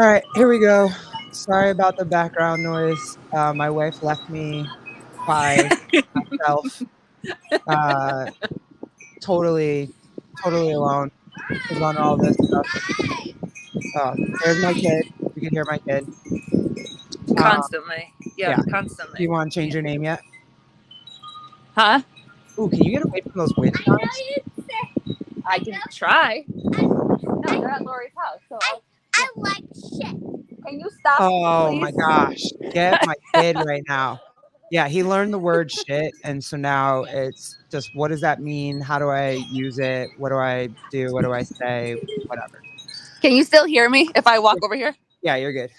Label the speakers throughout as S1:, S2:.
S1: All right, here we go. Sorry about the background noise. My wife left me by myself, uh, totally, totally alone. Was on all this stuff. There's my kid. You can hear my kid.
S2: Constantly. Yeah,
S1: Yeah. Do
S2: constantly.
S1: you want to change your name yet?
S2: Huh?
S1: Ooh, can you get away from those wind chimes?
S2: I can try. No, they're at Lori's house. So I like shit. Can you stop,
S1: Oh my
S2: please?
S1: gosh, get my kid right now. Yeah, he learned the word shit, and so now it's just what does that mean? How do I use it? What do I do? What do I say? Whatever.
S2: Can you still hear me if I walk over here?
S1: Yeah, you're good.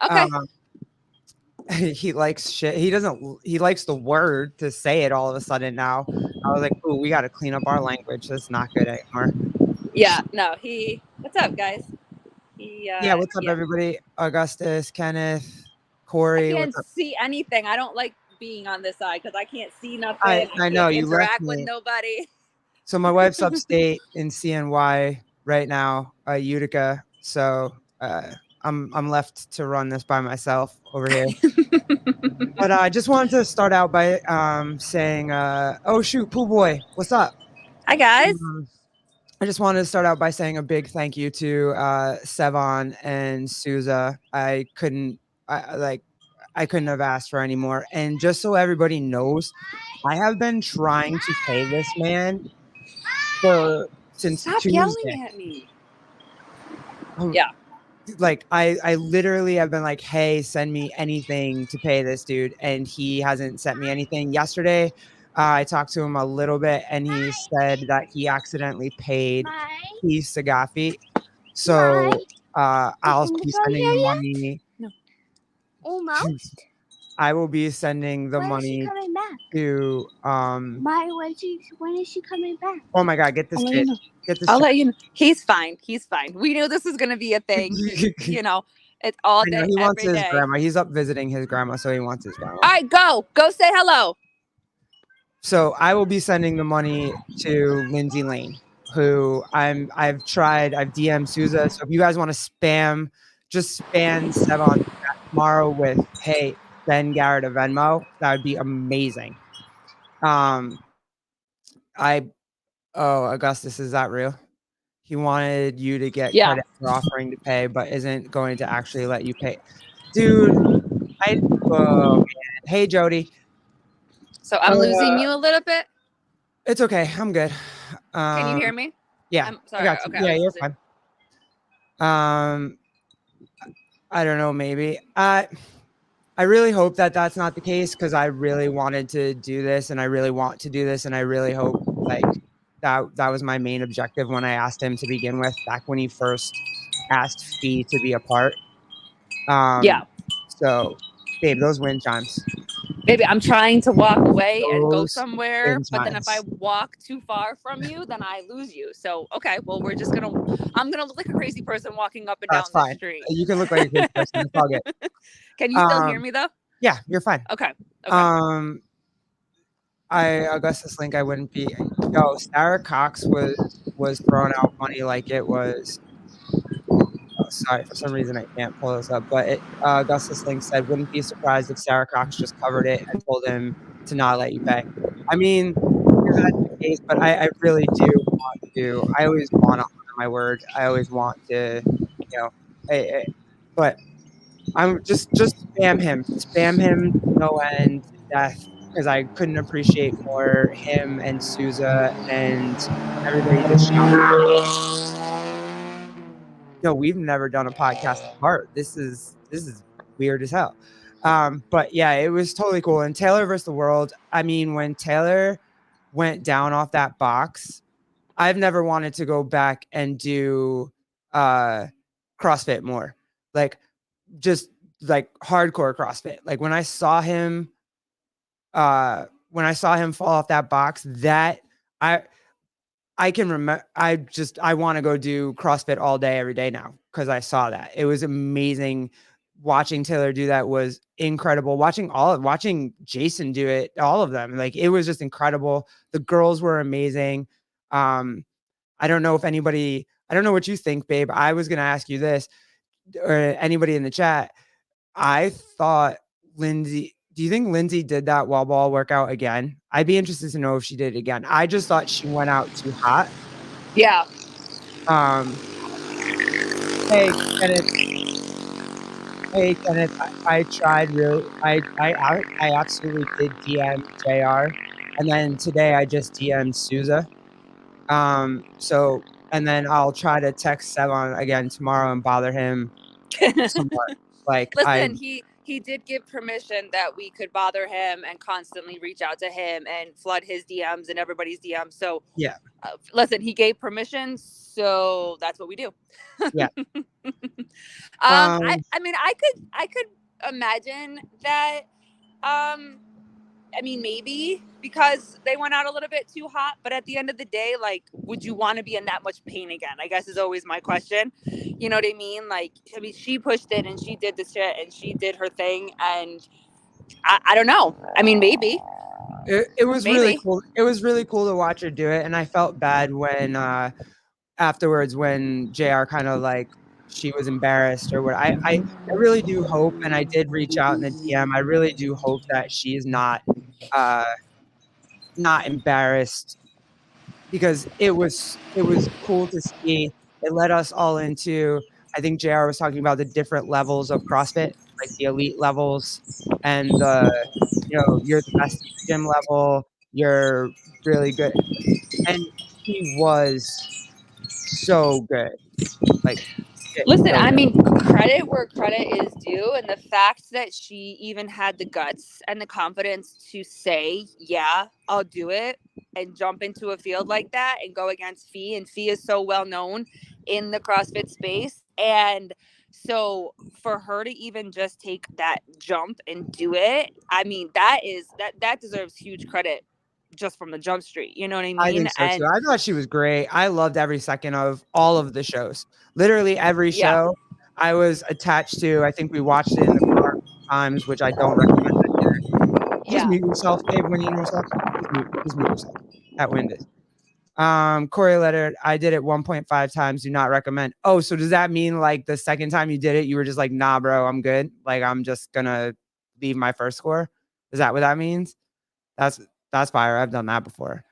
S2: Okay.
S1: Um, he likes shit. He doesn't. He likes the word to say it all of a sudden now. I was like, "Ooh, we got to clean up our language. That's not good anymore."
S2: Yeah. No. He. What's up, guys? He.
S1: Yeah, what's up,
S2: Yeah.
S1: everybody? Augustus, Kenneth,
S2: I
S1: Corey, what's
S2: can't
S1: up?
S2: see anything. I don't like being on this side because I can't see
S1: I
S2: nothing. I
S1: I know
S2: can't
S1: you left
S2: interact with
S1: me.
S2: nobody.
S1: So my wife's upstate in CNY right now, Utica. So I'm left to run this by myself over here. But I just wanted to start out by saying, oh shoot, Pool Boy, what's up?
S2: Hi, guys.
S1: Um, I just wanted to start out by saying a big thank you to Sevon and Souza. I couldn't have asked for any more. And just so everybody knows, I have been trying to pay this man for since
S2: Stop
S1: Tuesday.
S2: yelling at me.
S1: Um,
S2: Yeah.
S1: like I literally have been like, hey, send me anything to pay this dude, and he hasn't sent me anything. Yesterday, I talked to him a little bit, and he said that he accidentally paid Keith Sagafi. So I'll be sending the money.
S2: No.
S3: Almost.
S1: I will be sending the
S3: When is she
S1: money
S3: coming back?
S1: to
S3: When is she coming back?
S1: oh my god, get
S2: I'll
S1: this
S2: let you
S1: kid.
S2: know.
S1: Get this
S2: I'll
S1: child.
S2: let you know. He's fine. He's fine. We knew this was going to be a thing. It's all
S1: I know
S2: day,
S1: he wants
S2: every
S1: his
S2: day.
S1: grandma. He's up visiting his grandma, so he wants his grandma.
S2: All right, go. Go say hello.
S1: So I will be sending the money to Lindsay Lane, who I've DM'd Souza. So if you guys want to spam, just spam Sevon tomorrow with, hey, send Garrett a Venmo. That would be amazing. I Augustus, is that real? He wanted you to get
S2: Yeah.
S1: credit for offering to pay, but isn't going to actually let you pay. Dude, oh man. Hey Jody.
S2: So I'm losing you a little bit.
S1: It's okay. I'm good.
S2: Can you hear me?
S1: Yeah,
S2: I'm
S1: I
S2: sorry.
S1: got you.
S2: Okay, I
S1: Yeah,
S2: was
S1: you're
S2: losing.
S1: fine. I don't know. Maybe I really hope that that's not the case because I really wanted to do this, and I really want to do this, and I really hope like that was my main objective when I asked him to begin with, back when he first asked Fee to be a part.
S2: Yeah.
S1: So, babe, those wind chimes.
S2: Maybe I'm trying to walk away and go
S1: Those
S2: somewhere,
S1: wind
S2: but then if I
S1: chimes.
S2: walk too far from you, then I lose you. So, okay, well, I'm going to look like a crazy person walking up and
S1: That's
S2: down the
S1: fine.
S2: street.
S1: You can look like a crazy person. It's all good.
S2: Can you still hear me though?
S1: Yeah, you're fine.
S2: Okay.
S1: Augustus Link, I wouldn't be. Yo, Sarah Cox was throwing out money like it was. Oh, sorry, for some reason I can't pull this up. But Augustus Link said, "Wouldn't be surprised if Sarah Cox just covered it and told him to not let you pay." I mean, if that's the case, but I really do want to. I always want to honor my word. I always want to, you know. But I'm just spam him to no end to death because I couldn't appreciate more him and Souza and everybody just shouting. No, we've never done a podcast apart. This is weird as hell. But yeah, it was totally cool. And Taylor versus the world. I mean, when Taylor went down off that box, I've never wanted to go back and do CrossFit more. Like just like hardcore CrossFit. Like when I saw him fall off that box, that I can remember. I want to go do CrossFit all day, every day now because I saw that. It was amazing. Watching Taylor do that was incredible. Watching Jason do it, all of them, like it was just incredible. The girls were amazing. I don't know what you think, babe. I was gonna ask you this. or anybody in the chat, I thought Lindsay do you think Lindsay did that wall ball workout again? I'd be interested to know if she did it again. I just thought she went out too hot.
S2: Yeah.
S1: Hey, Kenneth. Hey, Kenneth. I tried really. I absolutely did DM JR, and then today I just DM'd Souza. So, and then I'll try to text Sevon again tomorrow and bother him somewhat. Like
S2: Listen, he did give permission that we could bother him and constantly reach out to him and flood his DMs and everybody's DMs. So
S1: yeah,
S2: listen, he gave permission, so that's what we do.
S1: yeah.
S2: I mean, I could imagine that. I mean, maybe because they went out a little bit too hot, but at the end of the day, like, would you want to be in that much pain again? I guess is always my question. You know what I mean? Like, I mean, she pushed it and she did the shit and she did her thing, and I don't know. I mean, maybe.
S1: It was really cool. It was really cool to watch her do it, and I felt bad when afterwards when JR kind of like she was embarrassed or what. I really do hope, and I did reach out in the DM. I really do hope that she's not embarrassed, because it was cool to see. It led us all into, I think JR was talking about the different levels of CrossFit, like the elite levels and the, you're the best at the gym level, you're really good. And he was so good. Like,
S2: listen,
S1: so
S2: I
S1: good.
S2: mean, credit where credit is due, and the fact that she even had the guts and the confidence to say, yeah, I'll do it, and jump into a field like that and go against Fee. And Fee is so well known in the CrossFit space. And so for her to even just take that jump and do it, I mean, that deserves huge credit just from the jump street. You know what I mean?
S1: I think so too. I thought she was great. I loved every second of all of the shows. Literally every show I was attached to. I think we watched it in the car times, which I don't recommend that either. Just mute yourself, Dave, when you hear yourself. Just mute yourself. That winded. Corey Leonard, I did it 1.5 times. Do not recommend. Oh, so does that mean like the second time you did it, you were just like, nah, bro, I'm good. Like, I'm just gonna leave my first score. Is that what that means? That's fire. I've done that before.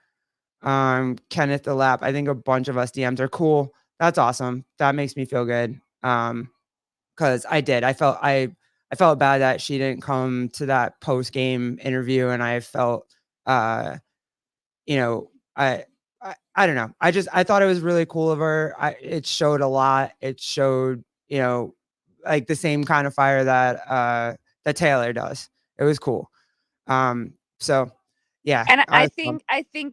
S1: Kenneth the Lap. I think a bunch of us DMs are cool. That's awesome. That makes me feel good. Because I felt bad that she didn't come to that post game interview, and I felt, you know, I don't know. I thought it was really cool of her. It showed a lot. It showed, like the same kind of fire that Taylor does. It was cool. So yeah.
S2: And I think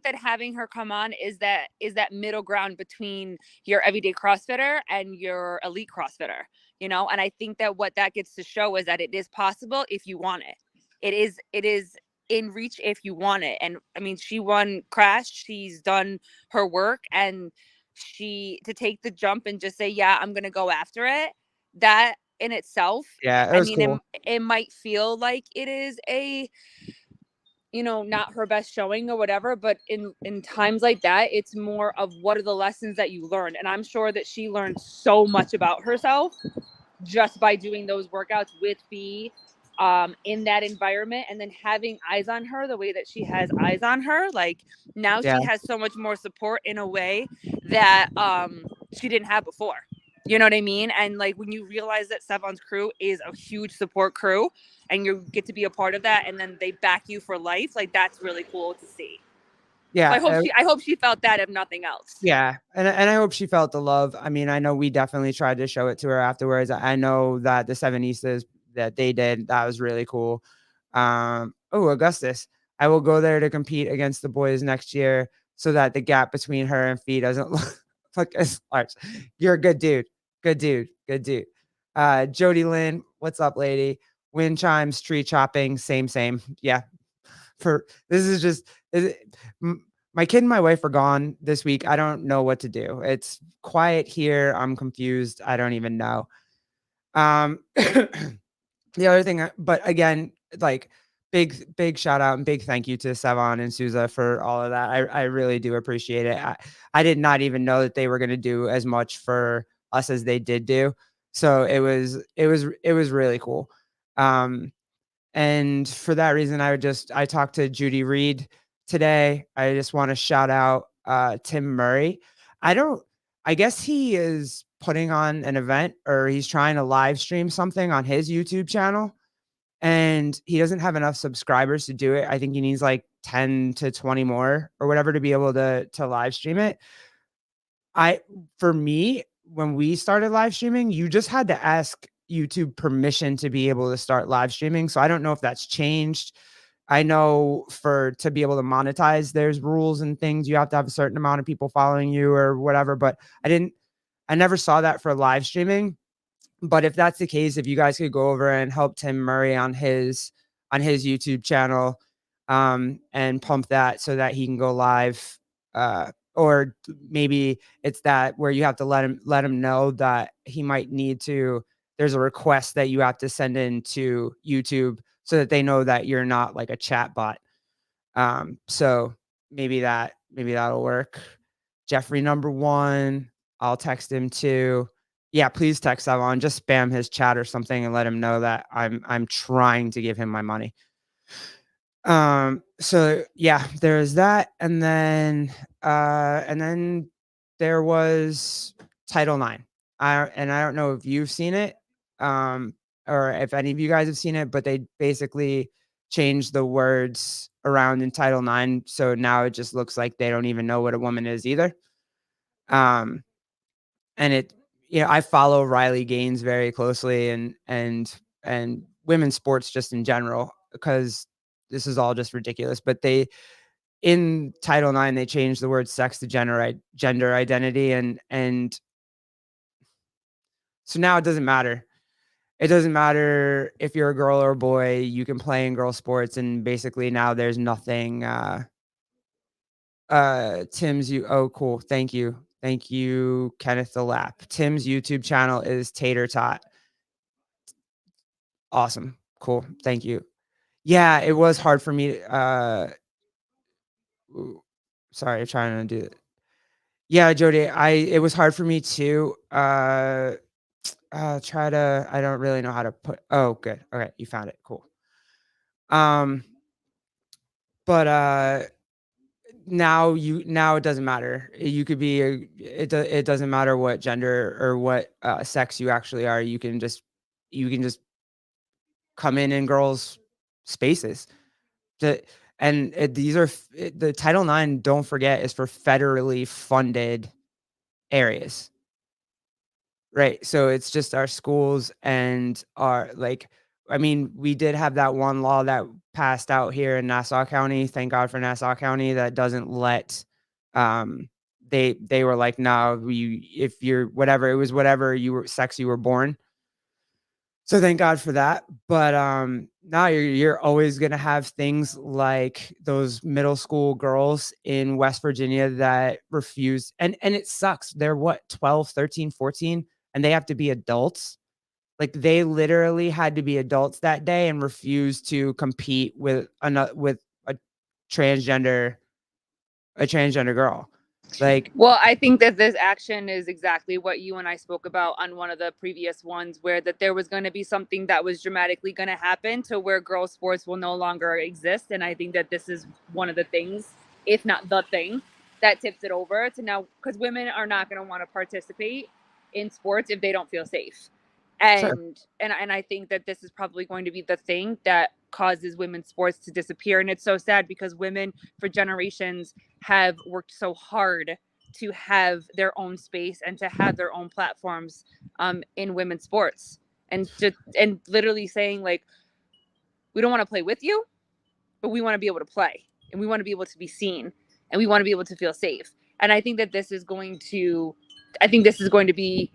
S2: that having her come on is that middle ground between your everyday CrossFitter and your elite CrossFitter, and I think that what that gets to show is that it is possible if you want it. It is in reach if you want it. And I mean, she won Crash, she's done her work, and to take the jump and just say, yeah, I'm going to go after it. That in itself,
S1: yeah, it was cool.
S2: it might feel like it is a, not her best showing or whatever, but in times like that, it's more of what are the lessons that you learned. And I'm sure that she learned so much about herself just by doing those workouts with Fee, in that environment, and then having eyes on her the way that she has eyes on her. Like, now she has so much more support in a way that she didn't have before. You know what I mean? And like, when you realize that Sevon's crew is a huge support crew and you get to be a part of that, and then they back you for life, like, that's really cool to see.
S1: Yeah.
S2: So I hope she felt that, if nothing else.
S1: Yeah. And I hope she felt the love. I mean, I know we definitely tried to show it to her afterwards. I know that the Sevenistas that they did, that was really cool. Augustus, I will go there to compete against the boys next year so that the gap between her and Fee doesn't look as large. You're a good dude. Good dude. Good dude. Jody Lynn, what's up, lady? Wind chimes, tree chopping, same. Yeah. My kid and my wife are gone this week. I don't know what to do. It's quiet here. I'm confused. I don't even know. The other thing, but again, like, big shout out and big thank you to Sevon and Souza for all of that. I really do appreciate it. I did not even know that they were going to do as much for us as they did do. So it was really cool. And for that reason, I talked to Judy Reed today. I just want to shout out Tim Murray. I don't I guess he is putting on an event, or he's trying to live stream something on his YouTube channel, and he doesn't have enough subscribers to do it. I think he needs like 10 to 20 more or whatever to be able to live stream it. I For me, when we started live streaming, you just had to ask YouTube permission to be able to start live streaming. So I don't know if that's changed. I know to be able to monetize, there's rules and things. You have to have a certain amount of people following you or whatever, but I never saw that for live streaming. But if that's the case, if you guys could go over and help Tim Murray on his YouTube channel, and pump that so that he can go live, or maybe it's that where you have to let him know that he might need to. There's a request that you have to send in to YouTube so that they know that you're not like a chat bot. So maybe that'll work. Jeffrey number one, I'll text him too. Yeah, please text Savon. Just spam his chat or something and let him know that I'm trying to give him my money. So yeah, there's that, and then there was Title IX. I don't know if you've seen it, or if any of you guys have seen it, but they basically changed the words around in Title IX, so now it just looks like they don't even know what a woman is either. Um, and I follow Riley Gaines very closely, and women's sports just in general, because this is all just ridiculous. But in Title IX, they changed the word sex to gender identity, and so now it doesn't matter. It doesn't matter if you're a girl or a boy. You can play in girl sports, and basically now there's nothing. Cool. Thank you, Kenneth the Lap. Tim's YouTube channel is Tater Tot. Awesome. Cool. Thank you. Yeah, it was hard for me. Sorry, I'm trying to do it. Yeah, Jody, it was hard for me too. I don't really know how to oh, good. Okay, you found it. Cool. Um, but now it doesn't matter. You could be it doesn't matter what gender or what sex you actually are. You can just come in girls' spaces. The Title IX, don't forget, is for federally funded areas, right? So it's just our schools and we did have that one law that passed out here in Nassau County. Thank God for Nassau County, that doesn't let, they were like, no, if you're whatever, it was whatever sex you were born. So thank God for that. But now you're always gonna have things like those middle school girls in West Virginia that refuse, and it sucks. They're what, 12, 13, 14, and they have to be adults. Like, they literally had to be adults that day and refuse to compete with a transgender girl. Like,
S2: Well, I think that this action is exactly what you and I spoke about on one of the previous ones, where that there was going to be something that was dramatically going to happen to where girls' sports will no longer exist. And I think that this is one of the things, if not the thing, that tips it over to now, because women are not going to want to participate in sports if they don't feel safe.
S1: sure.
S2: And I think that this is probably going to be the thing that causes women's sports to disappear. And it's so sad, because women for generations have worked so hard to have their own space and to have their own platforms in women's sports, and literally saying, like, we don't want to play with you, but we want to be able to play, and we want to be able to be seen, and we want to be able to feel safe. And I think that this is going to be,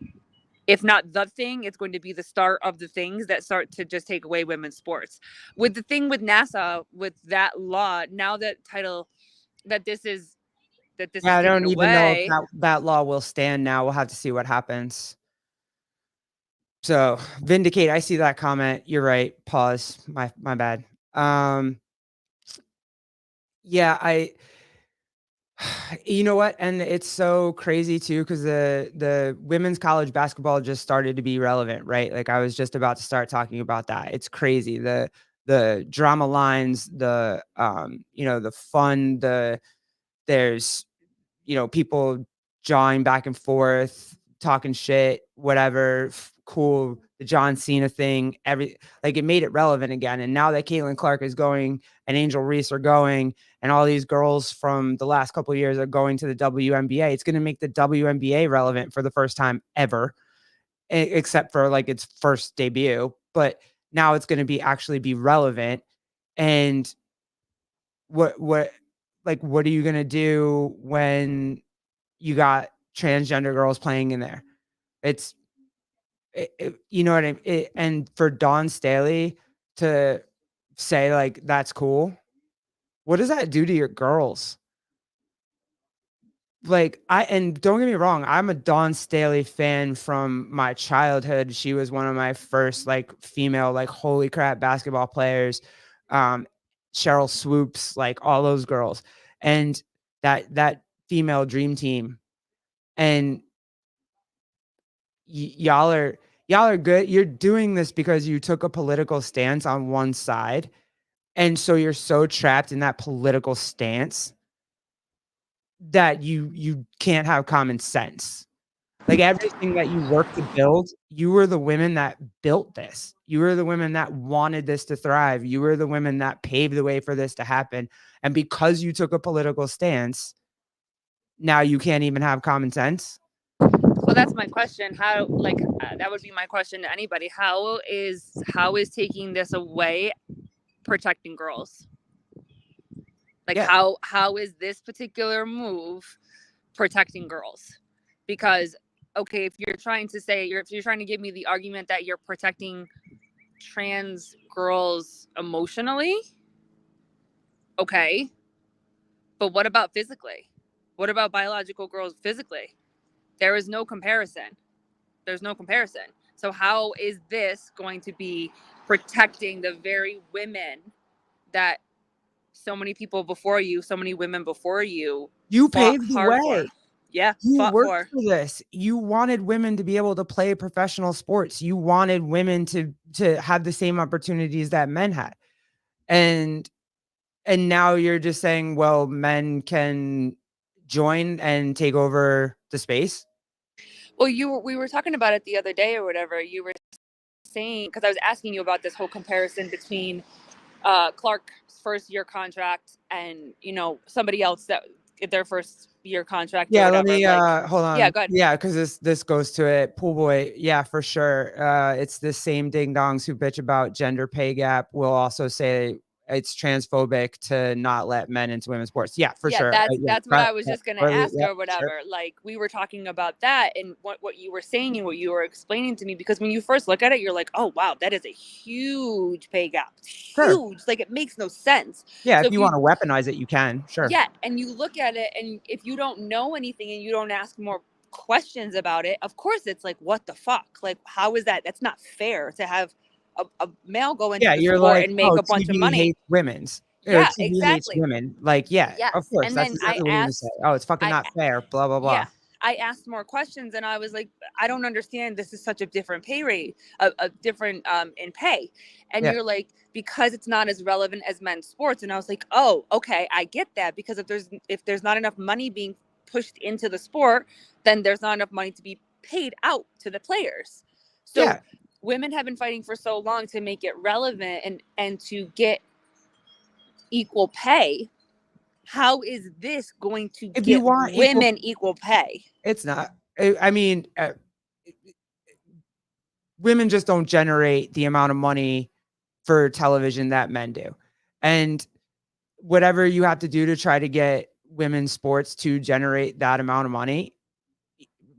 S2: if not the thing, it's going to be the start of the things that start to just take away women's sports. With the thing with NASA, with that law, now that this is
S1: Yeah, I
S2: taken
S1: don't even know if
S2: away.
S1: that law will stand now. We'll have to see what happens. So, Vindicate, I see that comment. You're right. Pause. My bad. Yeah, You know what? And it's so crazy too, because the women's college basketball just started to be relevant, right? Like I was just about to start talking about that. It's crazy. The drama lines, the fun, there's people jawing back and forth, talking shit, whatever, cool. The John Cena thing, it made it relevant again. And now that Caitlin Clark is going and Angel Reese are going, and all these girls from the last couple of years are going to the WNBA, it's going to make the WNBA relevant for the first time ever, except for like its first debut. But now it's going to be relevant. And what what are you going to do when you got transgender girls playing in there? It's you know what I mean? And for Dawn Staley to say like that's cool, what does that do to your girls? Like and don't get me wrong, I'm a Dawn Staley fan from my childhood. She was one of my first like female like holy crap basketball players. Um Cheryl Swoops, like all those girls. And that female dream team. And y'all are good. You're doing this because you took a political stance on one side. And so you're so trapped in that political stance that you can't have common sense. Like everything that you worked to build, you were the women that built this. You were the women that wanted this to thrive. You were the women that paved the way for this to happen. And because you took a political stance, now you can't even have common sense.
S2: Well, that's my question. How, that would be my question to anybody. How is taking this away protecting girls? Like,
S1: Yeah.
S2: how is this particular move protecting girls? Because, okay, if you're trying to give me the argument that you're protecting trans girls emotionally, okay, but what about physically? What about biological girls physically? There is no comparison. There's no comparison. So how is this going to be protecting the very women that so many people before you, so many women before you
S1: paved the way.
S2: For? Yeah,
S1: You
S2: fought
S1: worked for this. You wanted women to be able to play professional sports. You wanted women to have the same opportunities that men had. And now you're just saying, well, men can join and take over the space.
S2: Well, we were talking about it the other day or whatever. You were saying, because I was asking you about this whole comparison between Clark's first year contract and somebody else that their first year contract.
S1: Yeah,
S2: or whatever.
S1: let me hold on.
S2: Yeah, go ahead.
S1: Yeah, because this goes to it. Pool boy, yeah, for sure. It's the same ding dongs who bitch about gender pay gap will also say it's transphobic to not let men into women's sports. Yeah, for sure.
S2: That's what I was just gonna ask
S1: yeah,
S2: or whatever.
S1: Sure.
S2: Like we were talking about that and what you were saying and what you were explaining to me, because when you first look at it, you're like, oh wow, that is a huge pay gap. Huge. Sure. Like it makes no sense.
S1: Yeah, so if you want to weaponize it, you can. Sure.
S2: Yeah, and you look at it, and if you don't know anything and you don't ask more questions about it, of course it's like, what the fuck? Like, how is that? That's not fair to have a male go into the sport like, and make a bunch of money.
S1: Hates women's.
S2: Yeah,
S1: TV
S2: exactly.
S1: Hates women. Like, yeah, yes. Of course. And that's exactly what you're gonna say. Oh, it's fucking not fair. Blah blah blah. Yeah.
S2: I asked more questions and I was like, I don't understand. This is such a different pay rate, a different in pay. And you're like, because it's not as relevant as men's sports. And I was like, oh, okay, I get that. Because if there's not enough money being pushed into the sport, then there's not enough money to be paid out to the players. So women have been fighting for so long to make it relevant and to get equal pay. How is this going to give women equal pay?
S1: It's not. I mean, women just don't generate the amount of money for television that men do. And whatever you have to do to try to get women's sports to generate that amount of money,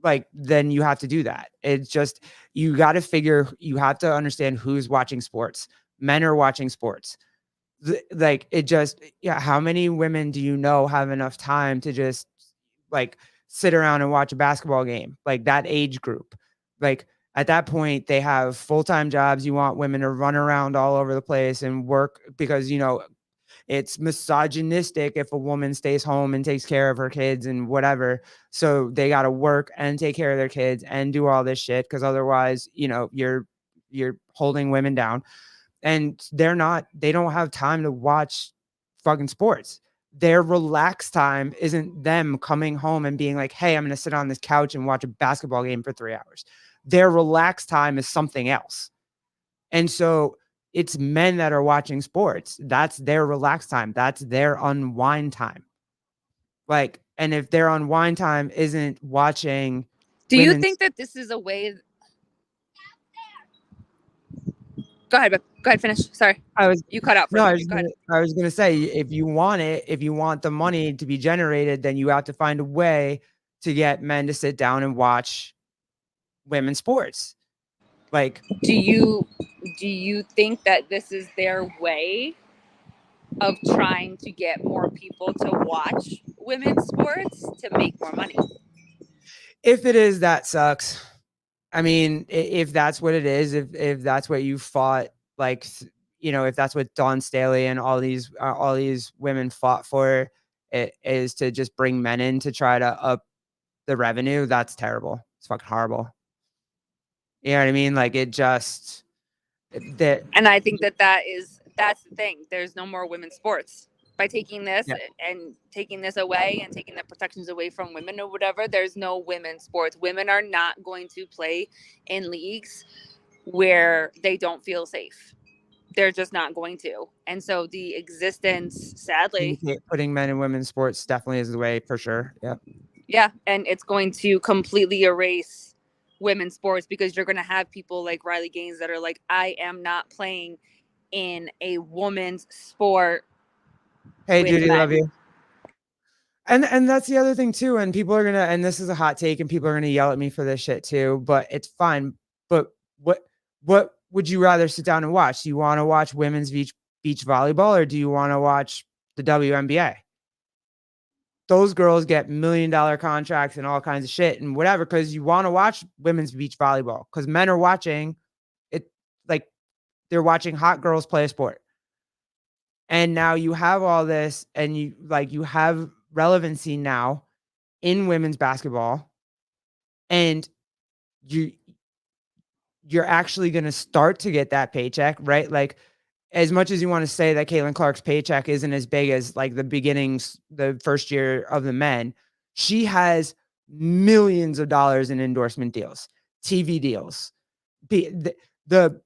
S1: like then you have to do that. It's just, you got to you have to understand who's watching sports. Men are watching sports. Like it just, how many women do you know have enough time to just like sit around and watch a basketball game? Like that age group, like at that point they have full-time jobs. You want women to run around all over the place and work because It's misogynistic if a woman stays home and takes care of her kids and whatever. So they got to work and take care of their kids and do all this shit, because otherwise, you're holding women down. And they don't have time to watch fucking sports. Their relaxed time isn't them coming home and being like, hey, I'm going to sit on this couch and watch a basketball game for 3 hours. Their relaxed time is something else. And so it's men that are watching sports. That's their relaxed time. That's their unwind time. Like, and if their unwind time isn't watching.
S2: Do you think that this is a way? Go ahead, finish. Sorry. You cut out for a second.
S1: I was gonna say, if you want the money to be generated, then you have to find a way to get men to sit down and watch women's sports. Like,
S2: do you think that this is their way of trying to get more people to watch women's sports to make more money?
S1: If it is, that sucks. I mean, if that's what it is, if that's what you fought, like, if that's what Dawn Staley and all these women fought for, it is to just bring men in to try to up the revenue. That's terrible. It's fucking horrible. You know what I mean? Like, it just that.
S2: And I think that's the thing. There's no more women's sports. By taking this and taking this away and taking the protections away from women or whatever, there's no women's sports. Women are not going to play in leagues where they don't feel safe. They're just not going to. And so the existence, sadly,
S1: putting men in women's sports definitely is the way, for sure. Yeah.
S2: Yeah. And it's going to completely erase women's sports, because you're going to have people like Riley Gaines that are like, I am not playing in a woman's sport.
S1: Hey, Judy, love you. And that's the other thing too. And people are gonna, and this is a hot take, and people are gonna yell at me for this shit too. But it's fine. But what would you rather sit down and watch? Do you want to watch women's beach volleyball, or do you want to watch the WNBA? Those girls get $1 million contracts and all kinds of shit and whatever, because you want to watch women's beach volleyball, because men are watching it, like they're watching hot girls play a sport. And now you have all this, and you have relevancy now in women's basketball, and you're actually going to start to get that paycheck, right? Like, as much as you want to say that Caitlin Clark's paycheck isn't as big as like the first year of the men, she has millions of dollars in endorsement deals, TV deals. The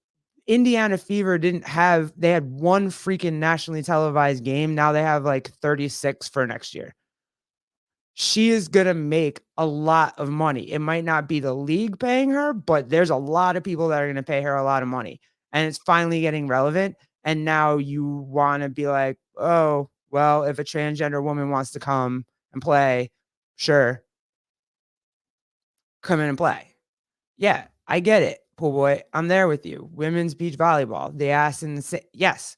S1: Indiana Fever they had one freaking nationally televised game. Now they have like 36 for next year. She is going to make a lot of money. It might not be the league paying her, but there's a lot of people that are going to pay her a lot of money. And it's finally getting relevant. And now you want to be like, oh, well, if a transgender woman wants to come and play, sure, come in and play. Yeah, I get it. Pool boy, I'm there with you. Women's beach volleyball, the ass in the yes,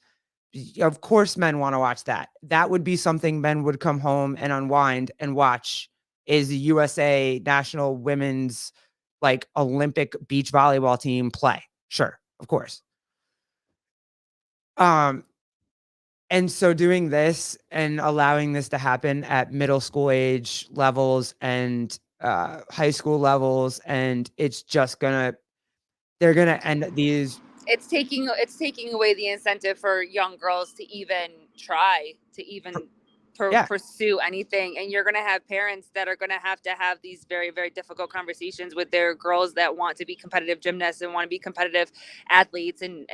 S1: of course, men want to watch that. That would be something men would come home and unwind and watch. Is the USA national women's like Olympic beach volleyball team play? Sure, of course. And so doing this and allowing this to happen at middle school age levels and high school levels, and it's just they're gonna end these.
S2: It's taking away the incentive for young girls to even try to even pursue anything. And you're going to have parents that are going to have these very, very difficult conversations with their girls that want to be competitive gymnasts and want to be competitive athletes and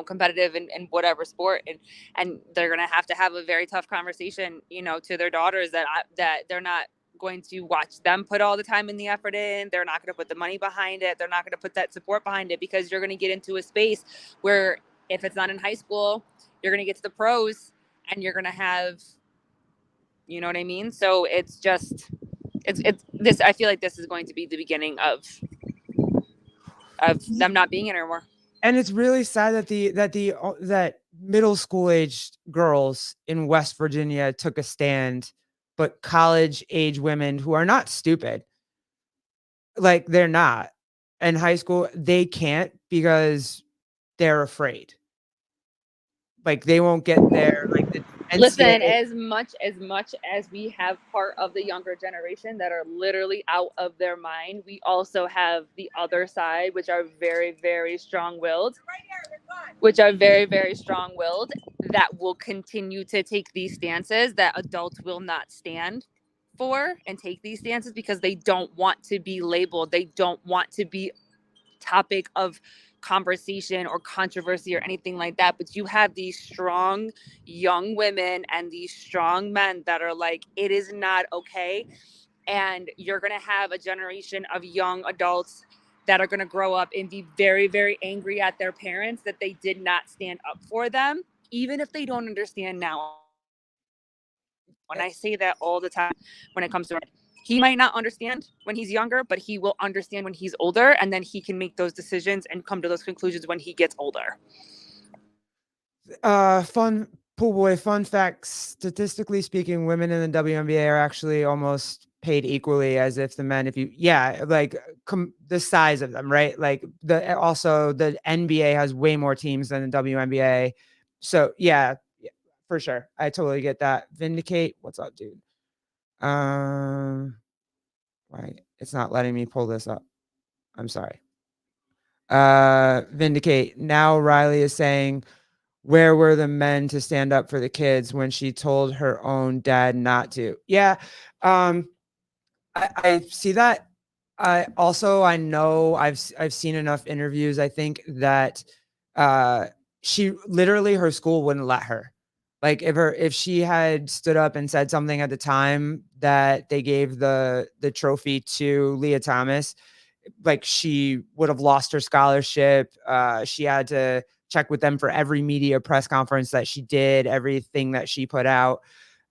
S2: competitive in whatever sport. And they're going to have a very tough conversation, to their daughters that they're not going to watch them put all the time and the effort in. They're not going to put the money behind it. They're not going to put that support behind it, because you're going to get into a space where if it's not in high school, you're going to get to the pros and you're going to have, you know what I mean? So it's this, I feel like this is going to be the beginning of them not being in anymore.
S1: And it's really sad that middle school aged girls in West Virginia took a stand, but college age women who are not stupid, like they're not, in high school, they can't because they're afraid. Like they won't get there. Like
S2: Listen,
S1: NCAA.
S2: as much as we have part of the younger generation that are literally out of their mind, we also have the other side, which are very, very strong-willed, that will continue to take these stances that adults will not stand for, and take these stances because they don't want to be labeled. They don't want to be topic of conversation or controversy or anything like that. But you have these strong young women and these strong men that are like, it is not okay. And you're going to have a generation of young adults that are going to grow up and be very, very angry at their parents that they did not stand up for them, even if they don't understand now. And I say that all the time when it comes to it. He might not understand when he's younger, but he will understand when he's older, and then he can make those decisions and come to those conclusions when he gets older.
S1: Fun pool boy fun fact: statistically speaking, women in the WNBA are actually almost paid equally as if the men. If you, like the size of them, right? Like the NBA has way more teams than the WNBA, so yeah, for sure, I totally get that. Vindicate, what's up, dude? Why it's not letting me pull this up? I'm sorry. Vindicate. Now Riley is saying, where were the men to stand up for the kids when she told her own dad not to? Yeah. I see that. I know I've seen enough interviews. I think that she literally, her school wouldn't let her. Like if she had stood up and said something at the time that they gave the trophy to Leah Thomas, like she would have lost her scholarship. She had to check with them for every media press conference that she did, everything that she put out.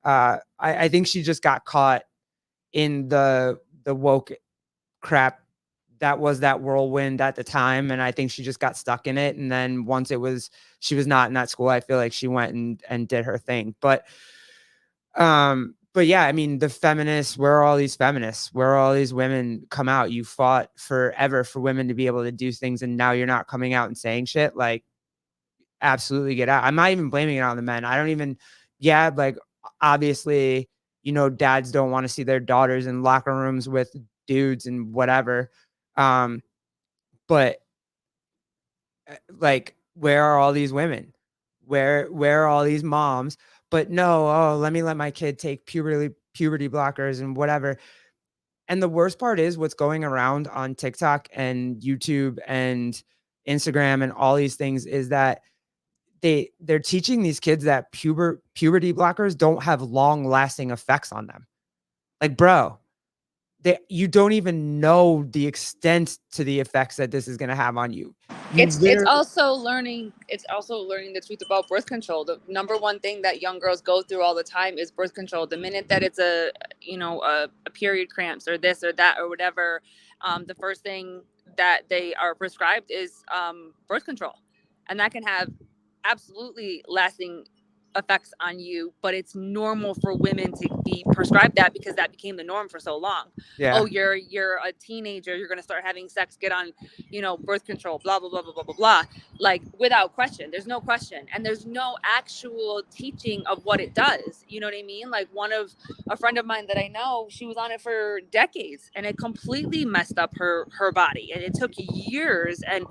S1: I think she just got caught in the woke crap that was that whirlwind at the time, and I think she just got stuck in it. And then once she was not in that school, I feel like she went and did her thing. But yeah, I mean, the feminists, where are all these feminists? Where are all these women come out? You fought forever for women to be able to do things, and now you're not coming out and saying shit. Like, absolutely get out. I'm not even blaming it on the men. Like, obviously, dads don't want to see their daughters in locker rooms with dudes and whatever. But like, where are all these women? Where are all these moms? But no, let me let my kid take puberty blockers and whatever. And the worst part is what's going around on TikTok and YouTube and Instagram and all these things is that they're teaching these kids that puberty blockers don't have long lasting effects on them. Like, bro, you don't even know the extent to the effects that this is going to have on you.
S2: It's also learning the truth about birth control. The number one thing that young girls go through all the time is birth control. The minute that it's a period cramps or this or that or whatever, the first thing that they are prescribed is birth control, and that can have absolutely lasting effects on you, but it's normal for women to be prescribed that because that became the norm for so long.
S1: Yeah.
S2: Oh, you're a teenager, you're going to start having sex, get on, birth control, blah, blah, blah, blah, blah, blah, blah. Like, without question, there's no question. And there's no actual teaching of what it does. You know what I mean? Like, a friend of mine that I know, she was on it for decades and it completely messed up her body. And it took years. And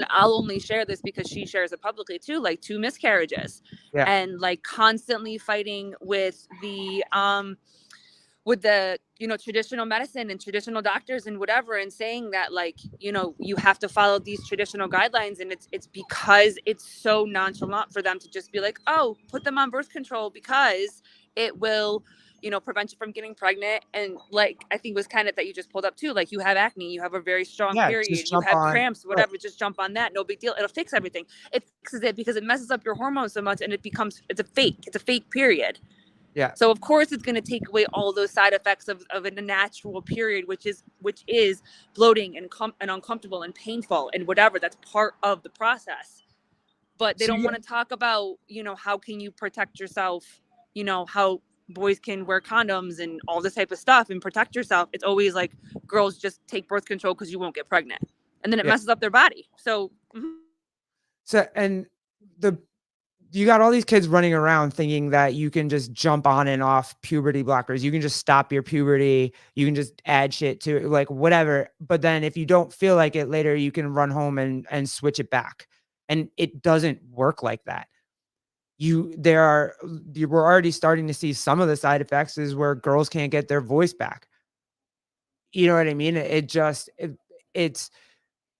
S2: I'll only share this because she shares it publicly too, like 2 miscarriages.
S1: Yeah.
S2: And like constantly fighting with the traditional medicine and traditional doctors and whatever, and saying that, like, you have to follow these traditional guidelines, and it's because it's so nonchalant for them to just be like, oh, put them on birth control because it will prevent you from getting pregnant. And like, I think was kind of that you just pulled up too, like, you have acne, you have a very strong period, you have cramps, whatever, just jump on that, no big deal, it'll fix everything. It fixes it because it messes up your hormones so much, and it's a fake period.
S1: Yeah.
S2: So of course it's going to take away all those side effects of a natural period, which is bloating and uncomfortable and painful and whatever. That's part of the process. But they don't want to talk about, how can you protect yourself, how boys can wear condoms and all this type of stuff and protect yourself. It's always like, girls just take birth control because you won't get pregnant. And then it messes up their body. So,
S1: So, and you got all these kids running around thinking that you can just jump on and off puberty blockers. You can just stop your puberty. You can just add shit to it, like whatever. But then if you don't feel like it later, you can run home and switch it back. And it doesn't work like that. We're already starting to see some of the side effects is where girls can't get their voice back. You know what I mean? It's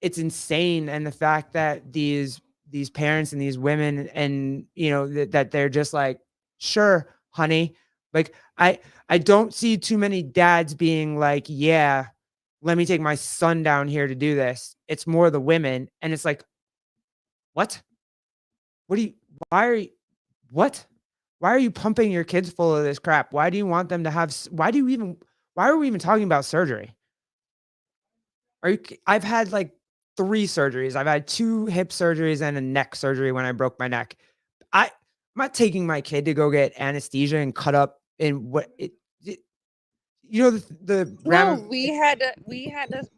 S1: insane. And the fact that these parents and these women and that they're just like, sure, honey. Like I don't see too many dads being like, yeah, let me take my son down here to do this. It's more the women. And it's like, what? Why are you, what? Why are you pumping your kids full of this crap? Why do you want them to have, why are we even talking about surgery? I've had like 3 surgeries. I've had 2 hip surgeries and a neck surgery when I broke my neck. I'm not taking my kid to go get anesthesia and cut up in
S2: No, we had to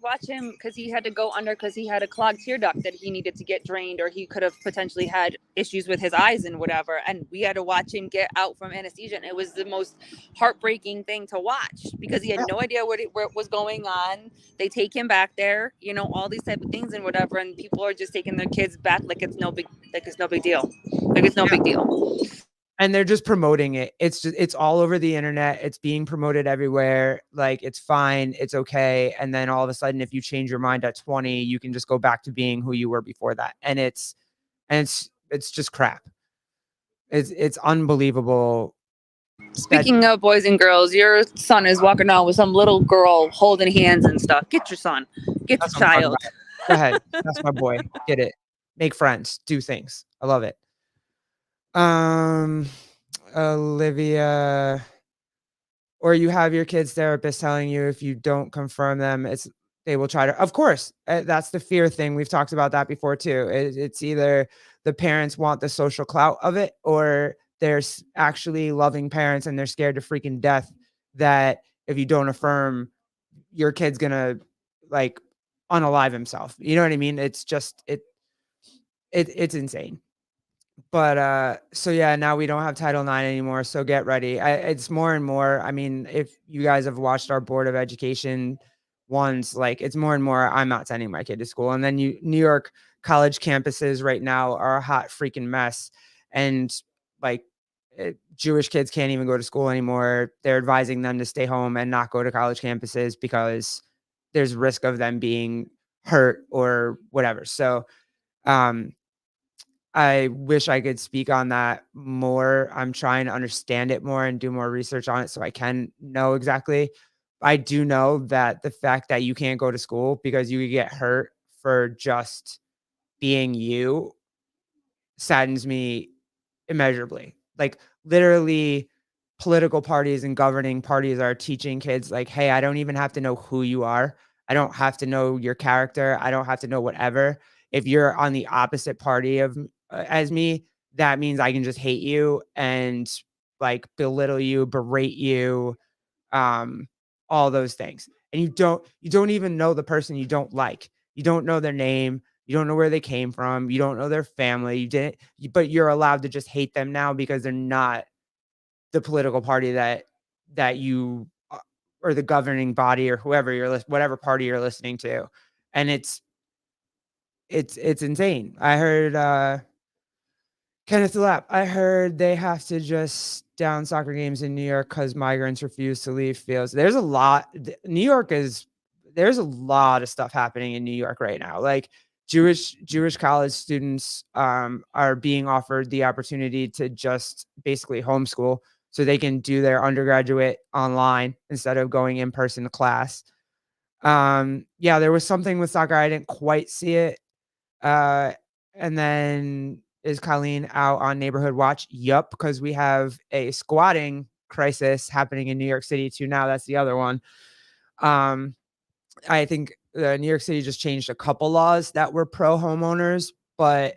S2: watch him because he had to go under because he had a clogged tear duct that he needed to get drained, or he could have potentially had issues with his eyes and whatever. And we had to watch him get out from anesthesia, and it was the most heartbreaking thing to watch because he had no idea where it was going on. They take him back there, all these type of things and whatever, and people are just taking their kids back like it's no big deal.
S1: And they're just promoting it. It's all over the internet. It's being promoted everywhere. Like, it's fine. It's okay. And then all of a sudden, if you change your mind at 20, you can just go back to being who you were before that. And it's just crap. It's unbelievable.
S2: Speaking of boys and girls, your son is walking around with some little girl holding hands and stuff. Get your son. Get the child.
S1: Go ahead. That's my boy. Get it. Make friends. Do things. I love it. Olivia, or you have your kid's therapist telling you if you don't confirm them, they will try to, of course, that's the fear thing. We've talked about that before too. It's either the parents want the social clout of it, or there's actually loving parents and they're scared to freaking death that if you don't affirm, your kid's gonna like unalive himself. You know what I mean? It's just, it's insane. But so yeah, now we don't have Title IX anymore, so get ready. It's more and more. I mean, if you guys have watched our Board of Education ones, like, it's more and more, I'm not sending my kid to school. And then New York college campuses right now are a hot freaking mess. And like, Jewish kids can't even go to school anymore. They're advising them to stay home and not go to college campuses because there's risk of them being hurt or whatever. So, I wish I could speak on that more. I'm trying to understand it more and do more research on it so I can know exactly. I do know that the fact that you can't go to school because you could get hurt for just being you saddens me immeasurably. Like, literally, political parties and governing parties are teaching kids like, hey, I don't even have to know who you are. I don't have to know your character. I don't have to know whatever. If you're on the opposite party of as me, that means I can just hate you and like belittle you, berate you, all those things. And you don't even know the person you don't like. You don't know their name. You don't know where they came from. You don't know their family. But you're allowed to just hate them now because they're not the political party that you or the governing body or whatever party you're listening to. And it's insane. I heard Kenneth Lapp, I heard they have to just down soccer games in New York because migrants refuse to leave fields. There's a lot. There's a lot of stuff happening in New York right now. Like, Jewish college students are being offered the opportunity to just basically homeschool so they can do their undergraduate online instead of going in person to class. Yeah, there was something with soccer. I didn't quite see it. And then, is Colleen out on neighborhood watch? Yup, because we have a squatting crisis happening in New York City too now. That's the other one. I think New York City just changed a couple laws that were pro homeowners, but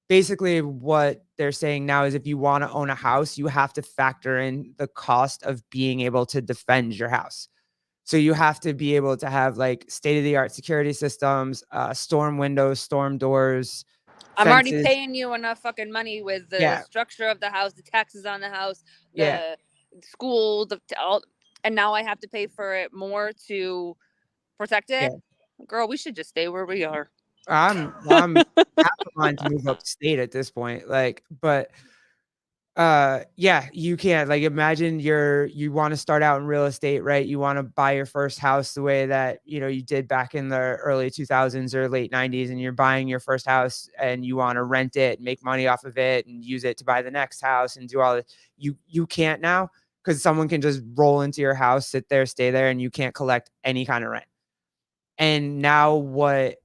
S1: basically what they're saying now is if you want to own a house, you have to factor in the cost of being able to defend your house. So you have to be able to have like state-of-the-art security systems, storm windows, storm doors.
S2: I'm already
S1: fences.
S2: paying you enough fucking money with the
S1: Yeah.
S2: structure of the house, the taxes on the house,
S1: Yeah.
S2: the school, and now I have to pay for it more to protect it.
S1: Yeah.
S2: Girl, we should just stay where we are.
S1: I'm half of mine to move upstate at this point, like, but yeah, you can, like, imagine you wanna start out in real estate, right? You wanna buy your first house the way that, you did back in the early 2000s or late 90s, and you're buying your first house and you wanna rent it, make money off of it, and use it to buy the next house and do all the you can't now because someone can just roll into your house, sit there, stay there, and you can't collect any kind of rent. And now what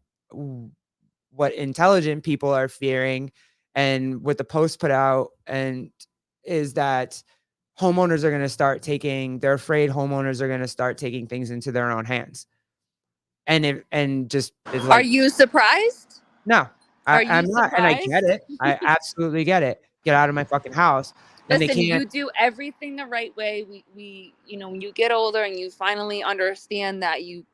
S1: intelligent people are fearing and what the Post put out and is that they're afraid homeowners are gonna start taking things into their own hands. And just it's
S2: Are
S1: like,
S2: you surprised?
S1: no,
S2: Are you
S1: I'm not, and I get
S2: surprised?
S1: it. I absolutely get it. Get out of my fucking house. And they
S2: Listen,
S1: can't.
S2: you do everything the right way. We when you get older and you finally understand that you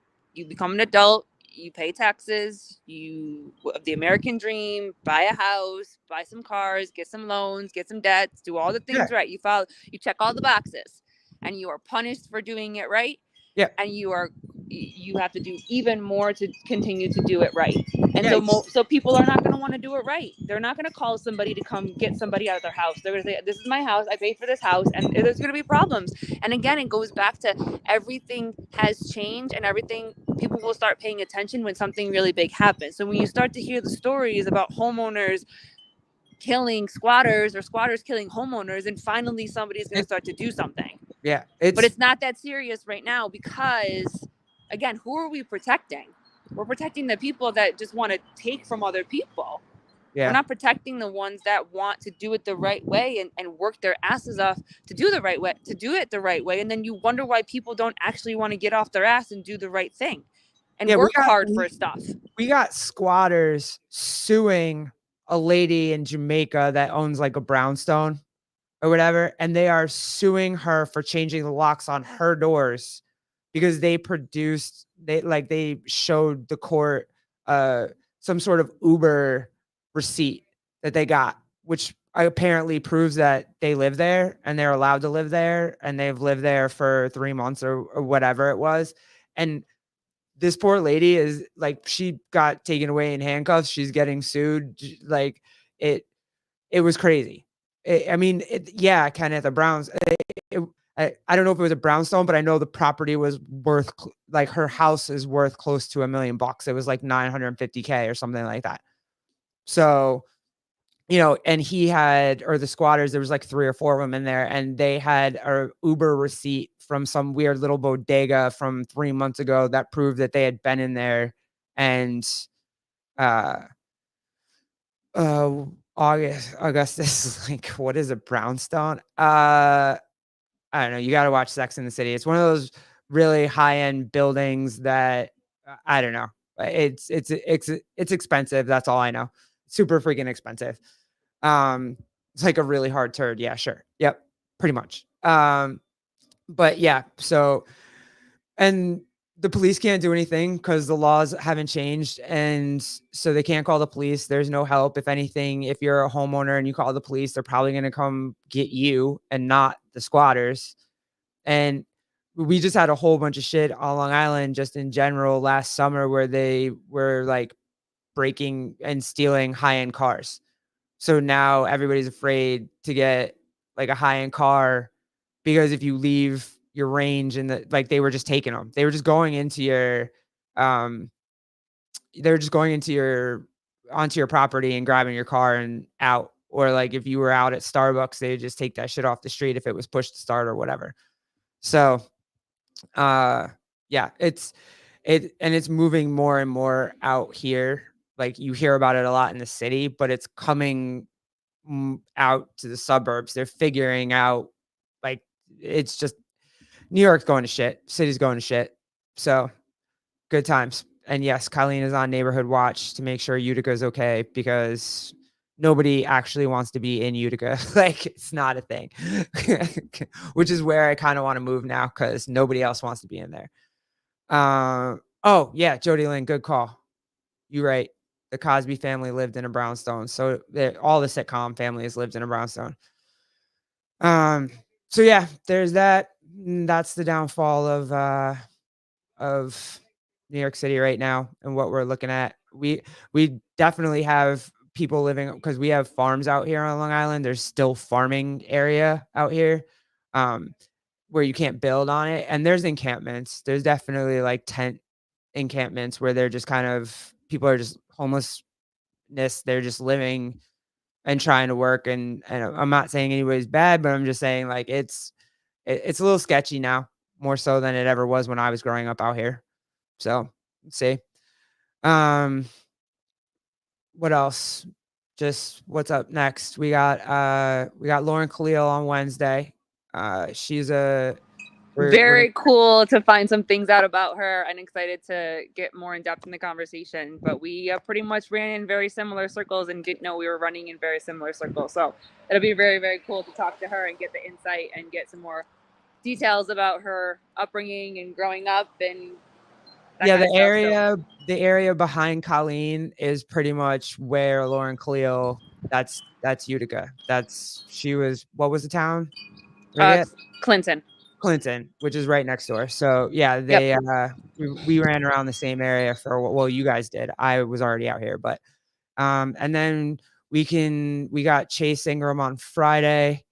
S2: become an adult, you pay taxes, you the American dream, buy a house, buy some cars, get some loans, get some debts, do all the
S1: Yeah,
S2: things right. You check all the boxes, and you are punished for doing it right,
S1: yeah,
S2: and you have to do even more to continue to do it right. And
S1: yeah,
S2: so people are not going to want to do it right. They're not going to call somebody to come get somebody out of their house. They're going to say, this is my house, I paid for this house, and there's going to be problems. And again, it goes back to everything has changed, and everything, people will start paying attention when something really big happens. So when you start to hear the stories about homeowners killing squatters or squatters killing homeowners, and finally somebody's going to start to do something.
S1: yeah,
S2: But it's not that serious right now because, again, who are we protecting? We're protecting the people that just want to take from other people.
S1: yeah.
S2: We're not protecting the ones that want to do it the right way and work their asses off to do the right way, to do it the right way. And then you wonder why people don't actually want to get off their ass and do the right thing and
S1: Yeah,
S2: work hard for stuff.
S1: We got squatters suing a lady in Jamaica that owns like a brownstone or whatever, and they are suing her for changing the locks on her doors because they showed the court some sort of Uber receipt that they got, which apparently proves that they live there and they're allowed to live there and they've lived there for 3 months or whatever it was. And this poor lady is like, she got taken away in handcuffs. She's getting sued. Like it, it was crazy. I mean, yeah, Kenneth, the Browns. I don't know if it was a brownstone, but I know the property was worth like her house is worth close to $1 million. It was like 950K or something like that. So, and the squatters, there was like 3 or 4 of them in there, and they had a Uber receipt from some weird little bodega from 3 months ago that proved that they had been in there. And, Augustus is like, what is a brownstone? I don't know. You got to watch Sex in the City. It's one of those really high end buildings that I don't know. It's expensive. That's all I know. Super freaking expensive. It's like a really hard turd. Yeah, sure. Yep, pretty much. But yeah. So, and the police can't do anything because the laws haven't changed, and so they can't call the police. There's no help. If anything, if you're a homeowner and you call the police, they're probably going to come get you and not the squatters. And we just had a whole bunch of shit on Long Island just in general last summer where they were like breaking and stealing high-end cars. So now everybody's afraid to get like a high-end car because if you leave your range and like they were just taking them. They were just going into onto your property and grabbing your car and out. Or like if you were out at Starbucks, they would just take that shit off the street if it was push to start or whatever. So yeah, it's moving more and more out here. Like you hear about it a lot in the city, but it's coming out to the suburbs. They're figuring out like it's just New York's going to shit. City's going to shit. So good times. And yes, Colleen is on neighborhood watch to make sure Utica is okay because nobody actually wants to be in Utica. Like it's not a thing, which is where I kind of want to move now because nobody else wants to be in there. Oh yeah, Jody Lynn, good call. You right. the Cosby family lived in a brownstone. So all the sitcom families lived in a brownstone. So yeah, there's that. That's the downfall of New York City right now and what we're looking at. We definitely have people living because we have farms out here on Long Island. There's still farming area out here. Where you can't build on it. And there's encampments. There's definitely like tent encampments where they're just kind of people are just homelessness. They're just living and trying to work. And I'm not saying anybody's bad, but I'm just saying like it's a little sketchy now, more so than it ever was when I was growing up out here. So let's see. What else? Just what's up next? We got Lauren Khalil on Wednesday. She's a
S2: Very cool to find some things out about her, and excited to get more in depth in the conversation. But we pretty much ran in very similar circles and didn't know we were running in very similar circles. So it'll be very, very cool to talk to her and get the insight and get some more details about her upbringing and growing up and
S1: yeah, the area behind Colleen is pretty much where Lauren Khalil. That's Utica. She was, what was the town? Clinton, which is right next door. So yeah, they we ran around the same area for, well, you guys did. I was already out here, but and then we got Chase Ingram on Friday.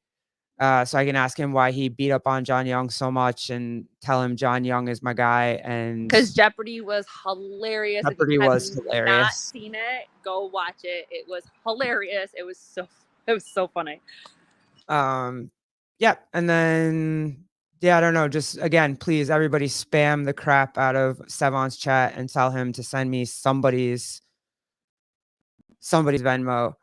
S1: So I can ask him why he beat up on John Young so much and tell him John Young is my guy. And
S2: because Jeopardy was hilarious.
S1: Jeopardy was hilarious.
S2: Not seen it? Go watch it. It was hilarious. It was so funny.
S1: Yeah, and then I don't know. Just again, please, everybody, spam the crap out of Sevon's chat and tell him to send me somebody's Venmo.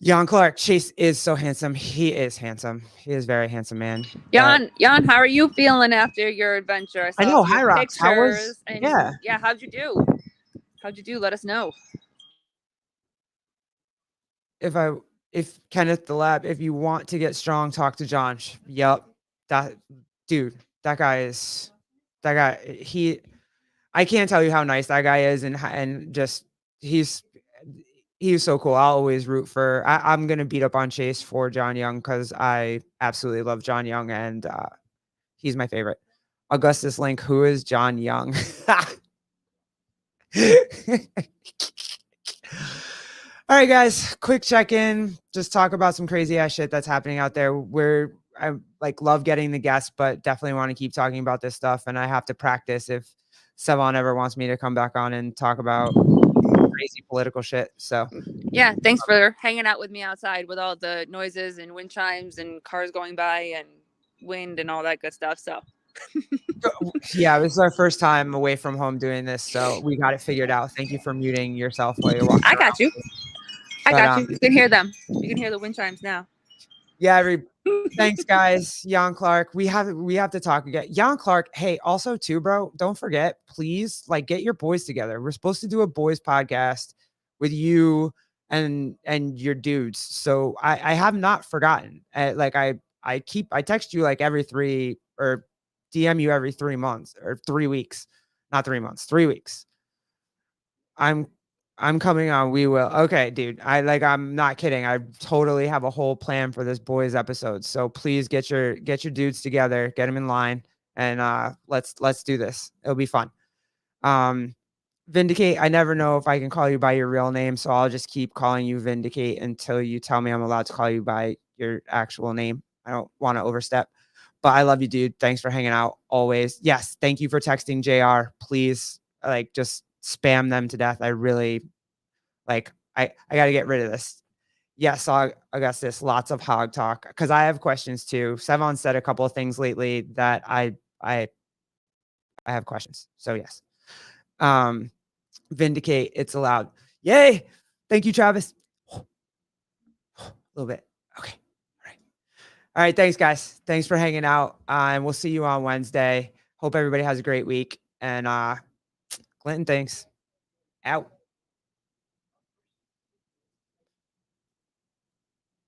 S1: Jan Clark, Chase is so handsome. He is handsome. He is very handsome, man.
S2: Jan, how are you feeling after your adventure?
S1: I know, High Rocks. How was? Yeah,
S2: how'd you do? Let us know.
S1: If Kenneth the Lab, if you want to get strong, talk to John. Yup, that guy. I can't tell you how nice that guy is, and just he's so cool. I'll always root for. I'm gonna beat up on Chase for John Young because I absolutely love John Young, and he's my favorite. Augustus Link, who is John Young? All right, guys, quick check-in. Just talk about some crazy ass shit that's happening out there. I love getting the guests, but definitely want to keep talking about this stuff. And I have to practice if Sevon ever wants me to come back on and talk about crazy political shit. So
S2: yeah, thanks for hanging out with me outside with all the noises and wind chimes and cars going by and wind and all that good stuff. So
S1: yeah, this is our first time away from home doing this, so we got it figured out. Thank you for muting yourself while you're walking.
S2: I got you. You can hear them. You can hear the wind chimes now.
S1: Yeah, thanks, guys. Jan Clark, we have to talk again. Jan Clark, hey, also too, bro, don't forget, please, get your boys together. We're supposed to do a boys podcast with you and your dudes. So I have not forgotten. I text you every 3 or DM you every 3 months or 3 weeks, not 3 months, 3 weeks. I'm coming on. We will. Okay, dude. I'm not kidding. I totally have a whole plan for this boys episode. So please get your dudes together, get them in line, and let's do this. It'll be fun. Vindicate. I never know if I can call you by your real name, so I'll just keep calling you Vindicate until you tell me I'm allowed to call you by your actual name. I don't want to overstep. But I love you, dude. Thanks for hanging out always. Yes, thank you for texting JR. Please, just spam them to death. I really I got to get rid of this. Yes, Augustus, lots of hog talk because I have questions too. Sevon said a couple of things lately that I have questions. So yes. Vindicate, it's allowed. Yay. Thank you, Travis. A little bit. Okay. All right. Thanks, guys. Thanks for hanging out. And we'll see you on Wednesday. Hope everybody has a great week. And Clinton, thanks. Out.